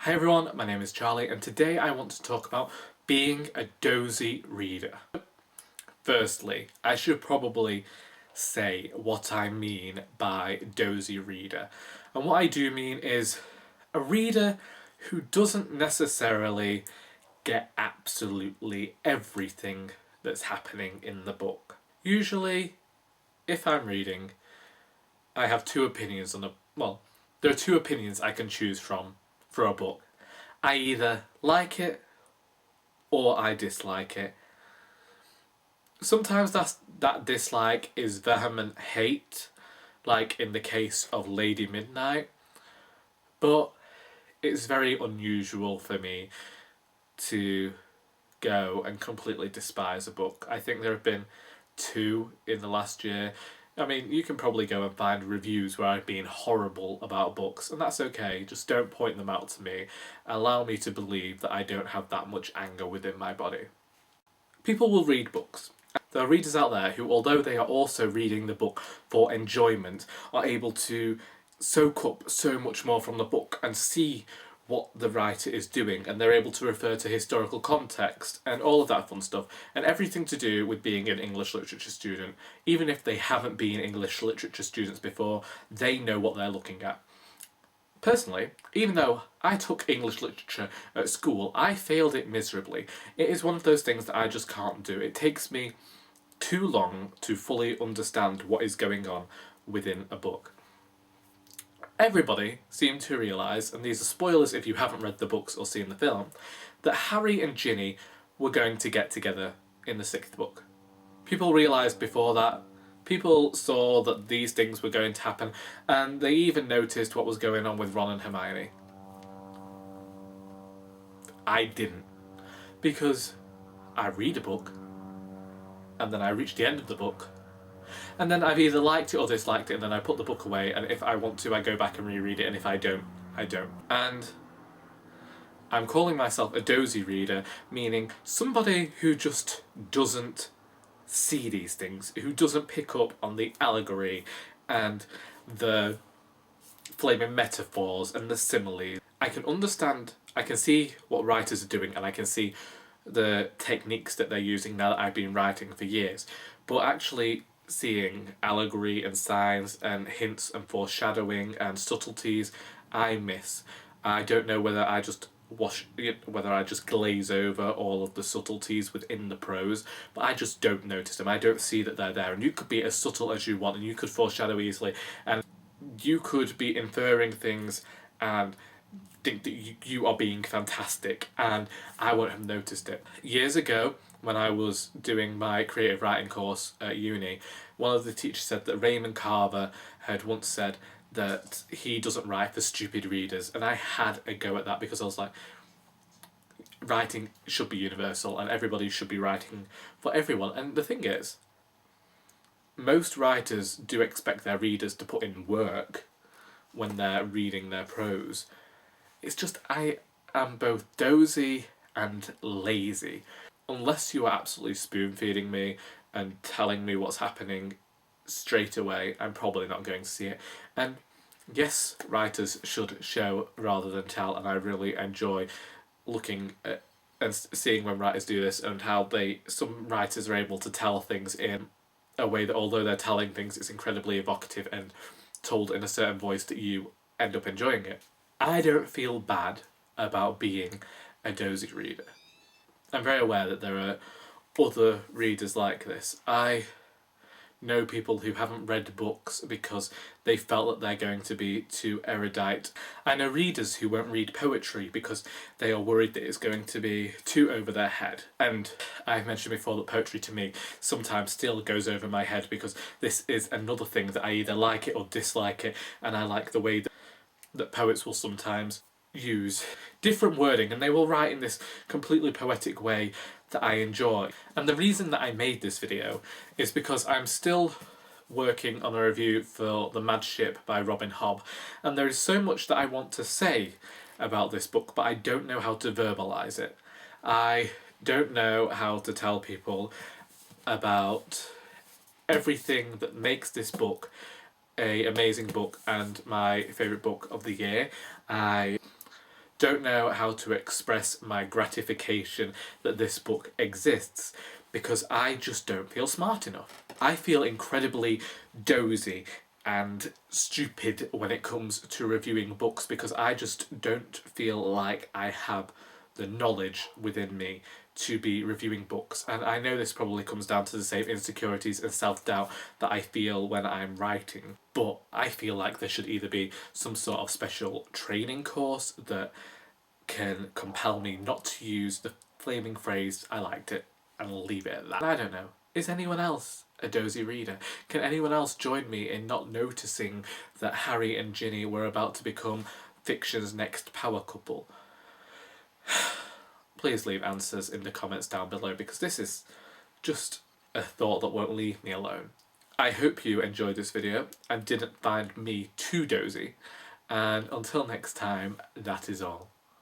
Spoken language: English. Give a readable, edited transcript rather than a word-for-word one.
Hi everyone, my name is Charlie and today I want to talk about being a dozy reader. Firstly, I should probably say what I mean by dozy reader. And what I do mean is a reader who doesn't necessarily get absolutely everything that's happening in the book. Usually, if I'm reading, I have two opinions on there are two opinions I can choose from for a book. I either like it or I dislike it. Sometimes that dislike is vehement hate, like in the case of Lady Midnight, but it's very unusual for me to go and completely despise a book. I think there have been two in the last year. I mean, you can probably go and find reviews where I've been horrible about books, and that's okay, just don't point them out to me. Allow me to believe that I don't have that much anger within my body. People will read books. There are readers out there who, although they are also reading the book for enjoyment, are able to soak up so much more from the book and see what the writer is doing, and they're able to refer to historical context and all of that fun stuff, and everything to do with being an English literature student. Even if they haven't been English literature students before, they know what they're looking at. Personally, even though I took English literature at school, I failed it miserably. It is one of those things that I just can't do. It takes me too long to fully understand what is going on within a book. Everybody seemed to realise, and these are spoilers if you haven't read the books or seen the film, that Harry and Ginny were going to get together in the sixth book. People realised before that. People saw that these things were going to happen, and they even noticed what was going on with Ron and Hermione. I didn't, because I read a book, and then I reach the end of the book, and then I've either liked it or disliked it, and then I put the book away, and if I want to I go back and reread it, and if I don't, I don't. And I'm calling myself a dozy reader, meaning somebody who just doesn't see these things, who doesn't pick up on the allegory and the flaming metaphors and the similes. I can understand, I can see what writers are doing, and I can see the techniques that they're using now that I've been writing for years, but actually seeing allegory and signs and hints and foreshadowing and subtleties, I miss. I don't know whether I just glaze over all of the subtleties within the prose, but I just don't notice them. I don't see that they're there, and you could be as subtle as you want, and you could foreshadow easily, and you could be inferring things and think that you are being fantastic, and I won't have noticed it. Years ago, when I was doing my creative writing course at uni, one of the teachers said that Raymond Carver had once said that he doesn't write for stupid readers, and I had a go at that because I was like, writing should be universal and everybody should be writing for everyone. And the thing is, most writers do expect their readers to put in work when they're reading their prose. It's just I am both dozy and lazy. Unless you are absolutely spoon-feeding me and telling me what's happening straight away, I'm probably not going to see it. And yes, writers should show rather than tell, and I really enjoy looking at and seeing when writers do this, and how some writers are able to tell things in a way that, although they're telling things, it's incredibly evocative and told in a certain voice that you end up enjoying it. I don't feel bad about being a dozy reader. I'm very aware that there are other readers like this. I know people who haven't read books because they felt that they're going to be too erudite. I know readers who won't read poetry because they are worried that it's going to be too over their head. And I've mentioned before that poetry to me sometimes still goes over my head, because this is another thing that I either like it or dislike it, and I like the way that poets will sometimes use different wording, and they will write in this completely poetic way that I enjoy. And the reason that I made this video is because I'm still working on a review for The Mad Ship by Robin Hobb, and there is so much that I want to say about this book, but I don't know how to verbalise it. I don't know how to tell people about everything that makes this book an amazing book and my favourite book of the year. I don't know how to express my gratification that this book exists, because I just don't feel smart enough. I feel incredibly dozy and stupid when it comes to reviewing books, because I just don't feel like I have the knowledge within me to be reviewing books. And I know this probably comes down to the same insecurities and self-doubt that I feel when I'm writing, but I feel like there should either be some sort of special training course that can compel me not to use the flaming phrase "I liked it" and leave it at that. I don't know. Is anyone else a Dozy reader? Can anyone else join me in not noticing that Harry and Ginny were about to become fiction's next power couple? Please leave answers in the comments down below, because this is just a thought that won't leave me alone. I hope you enjoyed this video and didn't find me too dozy. And until next time, that is all.